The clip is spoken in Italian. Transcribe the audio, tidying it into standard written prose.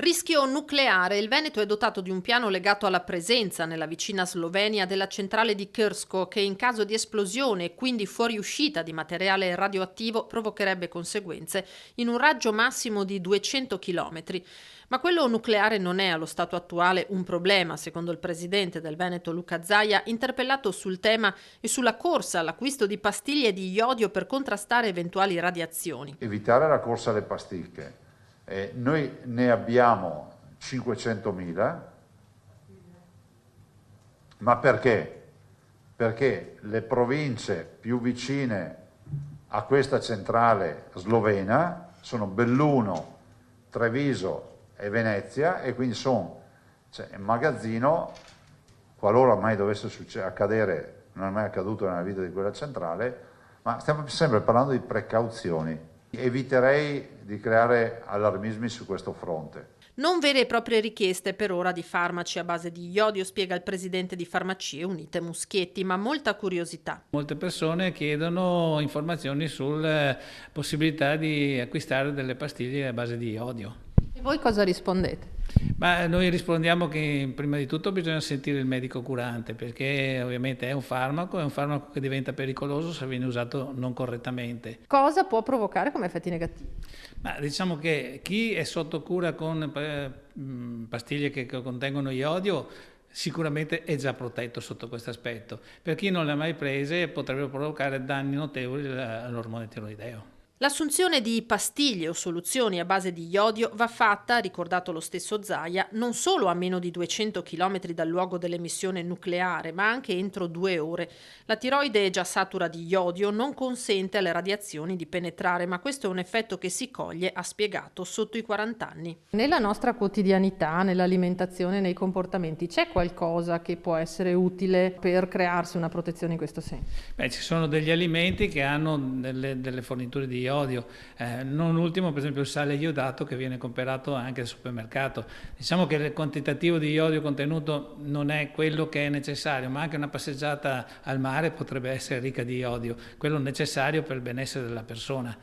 Rischio nucleare. Il Veneto è dotato di un piano legato alla presenza nella vicina Slovenia della centrale di Krško, che in caso di esplosione e quindi fuoriuscita di materiale radioattivo provocherebbe conseguenze in un raggio massimo di 200 km. Ma quello nucleare non è allo stato attuale un problema, secondo il presidente del Veneto Luca Zaia, interpellato sul tema e sulla corsa all'acquisto di pastiglie di iodio per contrastare eventuali radiazioni. Evitare la corsa alle pasticche. Noi ne abbiamo 500.000, ma perché? Perché le province più vicine a questa centrale slovena sono Belluno, Treviso e Venezia, e quindi c'è un magazzino, qualora mai dovesse accadere, non è mai accaduto nella vita di quella centrale, ma stiamo sempre parlando di precauzioni. Eviterei di creare allarmismi su questo fronte. Non vere e proprie richieste per ora di farmaci a base di iodio, spiega il presidente di Farmacie Unite Muschietti, ma molta curiosità. Molte persone chiedono informazioni sulla possibilità di acquistare delle pastiglie a base di iodio. E voi cosa rispondete? Ma noi rispondiamo che prima di tutto bisogna sentire il medico curante, perché ovviamente è un farmaco che diventa pericoloso se viene usato non correttamente. Cosa può provocare come effetti negativi? Ma diciamo che chi è sotto cura con pastiglie che contengono iodio sicuramente è già protetto sotto questo aspetto. Per chi non le ha mai prese potrebbero provocare danni notevoli all'ormone tiroideo. L'assunzione di pastiglie o soluzioni a base di iodio va fatta, ha ricordato lo stesso Zaia, non solo a meno di 200 km dal luogo dell'emissione nucleare, ma anche entro 2 ore. La tiroide, già satura di iodio, non consente alle radiazioni di penetrare, ma questo è un effetto che si coglie, ha spiegato, sotto i 40 anni. Nella nostra quotidianità, nell'alimentazione, nei comportamenti, c'è qualcosa che può essere utile per crearsi una protezione in questo senso? Ci sono degli alimenti che hanno delle forniture di iodio, non ultimo per esempio il sale iodato che viene comprato anche al supermercato. Diciamo che il quantitativo di iodio contenuto non è quello che è necessario, ma anche una passeggiata al mare potrebbe essere ricca di iodio, quello necessario per il benessere della persona.